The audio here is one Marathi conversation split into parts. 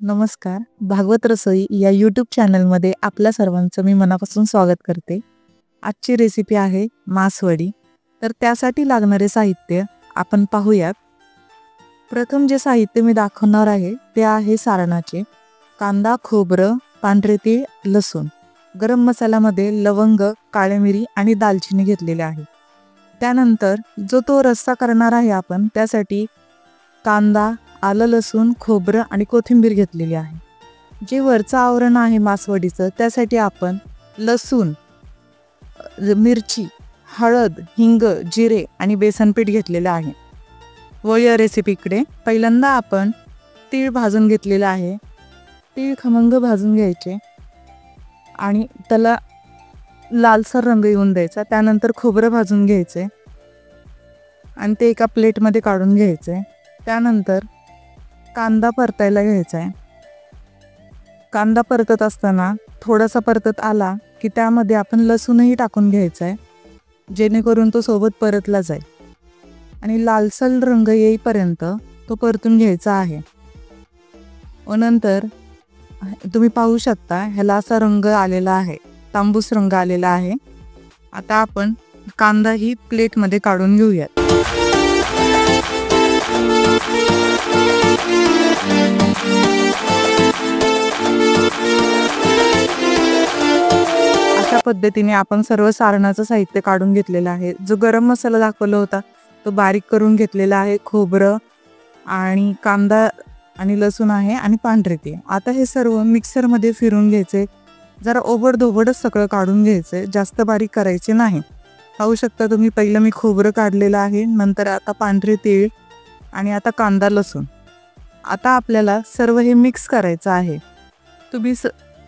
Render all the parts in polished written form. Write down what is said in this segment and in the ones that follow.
नमस्कार. भागवत रसोई या यूट्यूब चॅनलमध्ये आपल्या सर्वांचं मी मनापासून स्वागत करते. आजची रेसिपी आहे मासवडी. तर त्यासाठी लागणारे साहित्य आपण पाहूयात. प्रथम जे साहित्य मी दाखवणार आहे ते आहे सारणाचे. कांदा, खोबरं, पांढरे तीळ, लसूण. गरम मसाल्यामध्ये लवंग, काळी मिरी आणि दालचिनी घेतलेले आहे. त्यानंतर जो तो रस्सा करणार आहे आपण त्यासाठी कांदा, आलं, लसूण, खोबरं आणि कोथिंबीर घेतलेली आहे. जे वरचं आवरण आहे मासवडीचं त्यासाठी आपण लसूण, मिरची, हळद, हिंग, जिरे आणि बेसन पीठ घेतलेलं आहे. वळूया रेसिपीकडे. पहिल्यांदा आपण तीळ भाजून घेतलेलं आहे. तीळ खमंग भाजून घ्यायचे आणि त्याला लालसर रंग येऊन द्यायचा. त्यानंतर खोबरं भाजून घ्यायचे आणि ते एका प्लेटमध्ये काढून घ्यायचे. त्यानंतर कांदा परतायला घ्यायचा आहे. कांदा परतत असताना थोडासा परतत आला की त्यामध्ये आपण लसूणही टाकून घ्यायचा आहे, जेणेकरून तो सोबत परतला जाईल आणि लालसर रंग येईपर्यंत तो परतून घ्यायचा आहे. व नंतर तुम्ही पाहू शकता ह्याला असा रंग आलेला आहे, तांबूस रंग आलेला आहे. आता आपण कांदा ही प्लेटमध्ये काढून घेऊयात. अशा पद्धतीने आपण सर्व सारणाचं साहित्य काढून घेतलेलं आहे. जो गरम मसाला दाखवला होता तो बारीक करून घेतलेला आहे. खोबरं आणि कांदा आणि लसूण आहे आणि पांढरे तीळ. आता हे सर्व मिक्सरमध्ये फिरून घ्यायचे. जरा ओबडधोबडच सगळं काढून घ्यायचे, जास्त बारीक करायचे नाही. पाहू शकता तुम्ही, पहिलं मी खोबरं काढलेलं आहे, नंतर आता पांढरे तीळ आणि आता कांदा, लसूण. आता आपल्याला सर्व हे मिक्स करायचं आहे. तुम्ही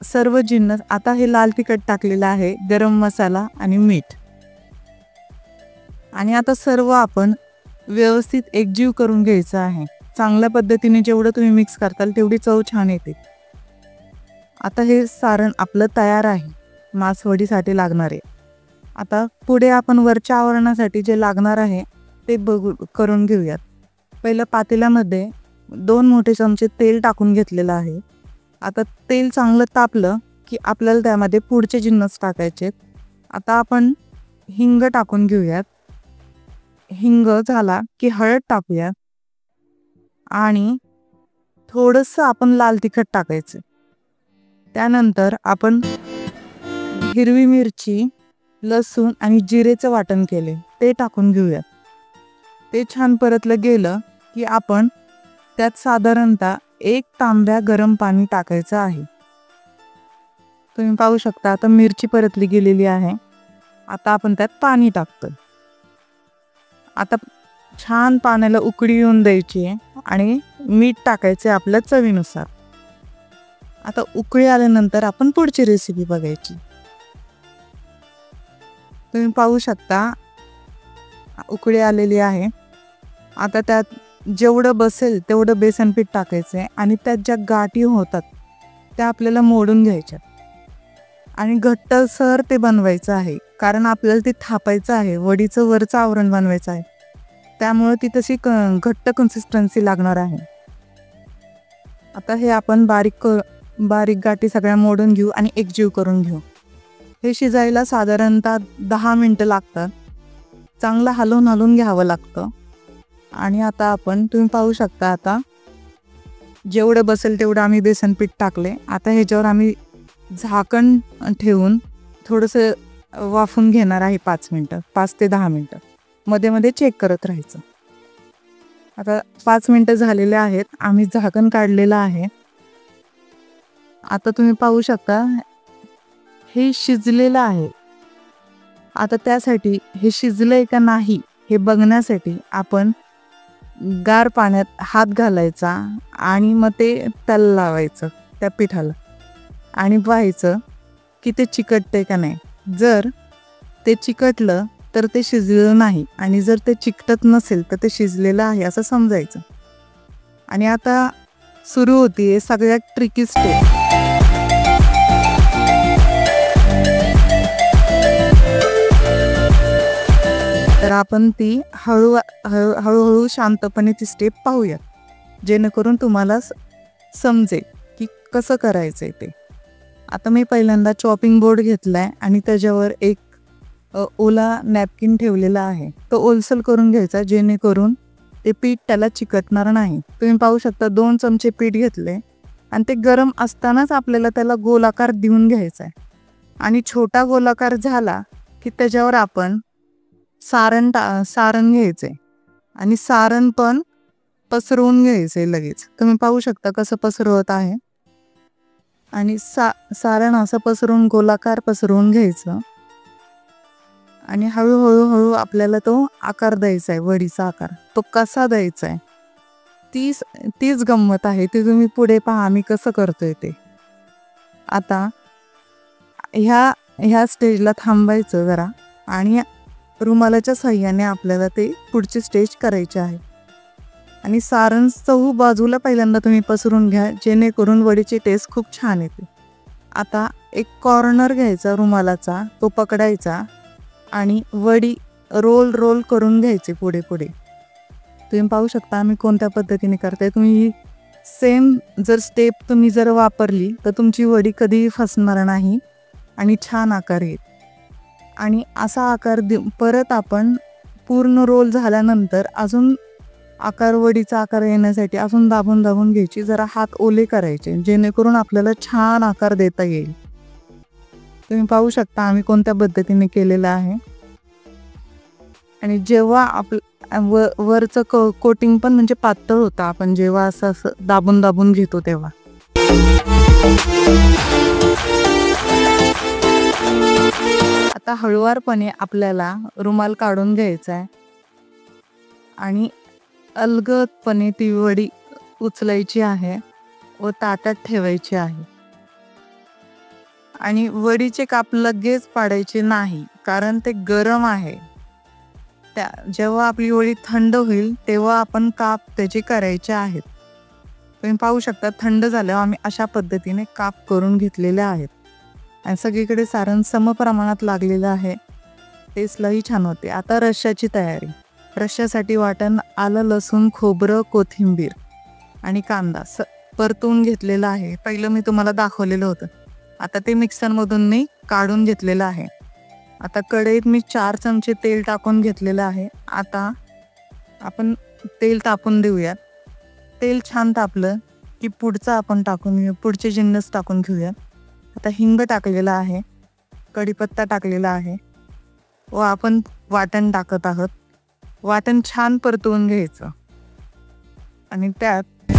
सर्व जिन्नस, आता हे लाल तिखट टाकलेलं आहे, गरम मसाला आणि मीठ. आणि आता सर्व आपण व्यवस्थित एकजीव करून घ्यायचं आहे. चांगल्या पद्धतीने जेवढं तुम्ही मिक्स करताल तेवढी चव छान येते. आता हे सारण आपलं तयार आहे मासवडीसाठी लागणारे. आता पुढे आपण वरच्या आवरणासाठी जे लागणार आहे ते करून घेऊयात. पहिलं पातेल्यामध्ये 2 मोठे चमचे तेल टाकून घेतलेलं आहे. आता तेल चांगलं तापलं की आपल्याला त्यामध्ये पुढचे जिन्नस टाकायचे. आता आपण हिंग टाकून घेऊयात. हिंग झाला की हळद टाकूयात आणि थोडंसं आपण लाल तिखट टाकायचं. त्यानंतर आपण हिरवी मिरची, लसूण आणि जिरेचं वाटण केले ते टाकून घेऊयात. ते छान परतलं गेलं की आपण त्यात साधारणतः 1 तांब्या गरम पाणी टाकायचं आहे. तुम्ही पाहू शकता आता मिरची परतली गेलेली आहे. आता आपण त्यात पाणी टाकतो. आता छान पाण्याला उकळी येऊन द्यायची आणि मीठ टाकायचे आपल्या चवीनुसार. आता उकळी आल्यानंतर आपण पुढची रेसिपी बघायची. तुम्ही पाहू शकता उकळी आलेली आहे. आता त्यात जेवढं बसेल तेवढं बेसन पीठ टाकायचं आणि त्यात ज्या गाठी होतात त्या आपल्याला मोडून घ्यायच्या आणि घट्टसर ते बनवायचं आहे, कारण आपल्याला ते थापायचं आहे. वडीचं वरचं आवरण बनवायचं आहे, त्यामुळे ती तशी घट्ट कन्सिस्टन्सी लागणार आहे. आता हे आपण बारीक गाठी सगळ्या मोडून घेऊ आणि एकजीव करून घेऊ. हे शिजायला साधारणतः 10 मिनिटं लागतात. चांगलं हलवून घ्यावं लागतं. आणि आता आपण, तुम्ही पाहू शकता आता जेवढं बसेल तेवढं आम्ही बेसन पीठ टाकले. आता ह्याच्यावर आम्ही झाकण ठेवून थोडंसं वाफून घेणार आहे 5 मिनिटं, 5 ते 10 मिनिटं. मध्ये मध्ये चेक करत राहायचं. आता 5 मिनिटं झालेले आहेत. आम्ही झाकण काढलेलं आहे. आता तुम्ही पाहू शकता हे शिजलेलं आहे. आता त्यासाठी हे शिजलंय का नाही हे बघण्यासाठी आपण गार पाण्यात हात घालायचा आणि मग ते त्याला लावायचं त्या पिठाला आणि पाहायचं की ते चिकटते का नाही. जर ते चिकटलं तर ते शिजलेलं नाही आणि जर ते चिकटत नसेल तर ते शिजलेलं आहे असं समजायचं. आणि आता सुरू होती सगळ्यात ट्रिकी स्टेप. तर आपण ती हळूहळू शांतपणे ती स्टेप पाहूया, जेणेकरून तुम्हाला समजेल कसं करायचंय ते. आता मी पहिल्यांदा चॉपिंग बोर्ड घेतलाय आणि त्याच्यावर एक ओला नॅपकिन ठेवलेला आहे. तो ओलसर करून घ्यायचा जेणेकरून ते पीठ त्याला चिकटणार नाही. तुम्ही पाहू शकता 2 चमचे पीठ घेतले आणि ते गरम असतानाच आपल्याला त्याला गोलाकार देऊन घ्यायचा आहे. आणि छोटा गोलाकार झाला की त्याच्यावर आपण सारण घ्यायचंय आणि सारण पण पसरवून घ्यायचंय लगेच. तुम्ही पाहू शकता कसं पसरवत आहे. आणि सारण असं पसरवून गोलाकार पसरवून घ्यायचं आणि हळूहळू आपल्याला तो आकार द्यायचा आहे, वडीचा आकार. तो कसा द्यायचा आहे तीच गंमत आहे. ते तुम्ही पुढे पहा मी कसं करतोय ते. आता ह्या स्टेजला थांबायचं जरा आणि रुमालाच्या साह्याने आपल्याला ते पुढची स्टेज करायची आहे. आणि सारण चहू बाजूला पहिल्यांदा तुम्ही पसरून घ्या जेणेकरून वडीची टेस्ट खूप छान येते. आता एक कॉर्नर घ्यायचा रुमालाचा, तो पकडायचा आणि वडी रोल करून घ्यायची पुढे. तुम्ही पाहू शकता आम्ही कोणत्या पद्धतीने करताय. तुम्ही सेम जर स्टेप तुम्ही जर वापरली तर तुमची वडी कधीही फसणार नाही आणि छान आकार येईल. आणि असा आकार परत आपण पूर्ण रोल झाल्यानंतर अजून वडीचा आकार येण्यासाठी अजून दाबून घ्यायची. जरा हात ओले करायचे जेणेकरून आपल्याला छान आकार देता येईल. तुम्ही पाहू शकता आम्ही कोणत्या पद्धतीने केलेलं आहे. आणि जेव्हा वरचं कोटिंग पण म्हणजे पातळ होतं, आपण जेव्हा असं दाबून घेतो तेव्हा. आता हळुवारपणे आपल्याला रुमाल काढून घ्यायचा आहे आणि अलगदपणे ती वडी उचलायची आहे व ताटात ठेवायची आहे. आणि वडीचे काप लगेच पाडायचे नाही कारण ते गरम आहे. जेव्हा आपली वडी थंड होईल तेव्हा आपण काप त्याचे करायचे आहेत. तुम्ही पाहू शकता थंड झाल्यावर आम्ही अशा पद्धतीने काप करून घेतलेले आहेत. आणि सगळीकडे सारण समप्रमाणात लागलेलं आहे. टेस्टलाही छान होते. आता रश्श्याची तयारी. रश्श्यासाठी वाटण आलं, लसूण, खोबरं, कोथिंबीर आणि कांदा परतून घेतलेला आहे. पहिलं मी तुम्हाला दाखवलेलं होतं. आता ते मिक्सरमधून मी काढून घेतलेलं आहे. आता कढईत मी 4 चमचे तेल टाकून घेतलेलं आहे. आता आपण तेल तापून देऊयात. तेल छान तापलं की पुढचे जिन्नस टाकून घेऊयात. आता हिंग टाकलेला आहे, कढीपत्ता टाकलेला आहे व आपण वाटण टाकत आहोत. वाटण छान परतवून घ्यायचं आणि त्यात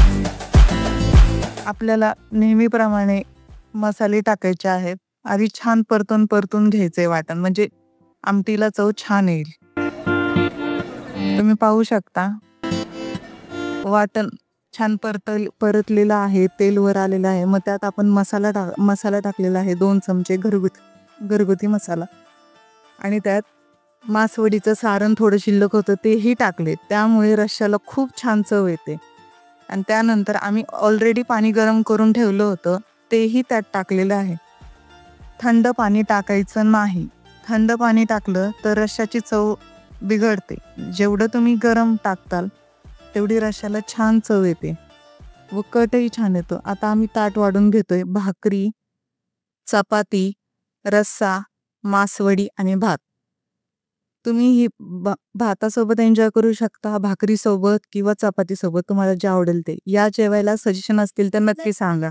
आपल्याला नेहमीप्रमाणे मसाले टाकायचे आहेत. आधी छान परतून घ्यायचंय वाटण, म्हणजे आमटीला चव छान येईल. तुम्ही पाहू शकता वाटण छान परतलेलं आहे, तेल वर आलेलं आहे. मग त्यात आपण मसाला टाकलेला आहे 2 चमचे घरगुती मसाला. आणि त्यात मासवडीचं सारण थोडं शिल्लक होतं तेही टाकले. त्यामुळे रश्श्याला खूप छान चव येते. आणि त्यानंतर आम्ही ऑलरेडी पाणी गरम करून ठेवलं होतं तेही त्यात टाकलेलं आहे. थंड पाणी टाकायचं नाही. थंड पाणी टाकलं तर रश्श्याची चव बिघडते. जेवढं तुम्ही गरम टाकताल तेवढी रश्श्याला छान चव येते व कटही छान येतो. आता आम्ही ताट वाढून घेतोय. भाकरी, चपाती, रस्सा, मासवडी आणि भात. तुम्ही ही भातासोबत एन्जॉय करू शकता, भाकरीसोबत किंवा चपातीसोबत, तुम्हाला जे आवडेल ते. या जेवायला सजेशन असतील तर नक्की सांगा.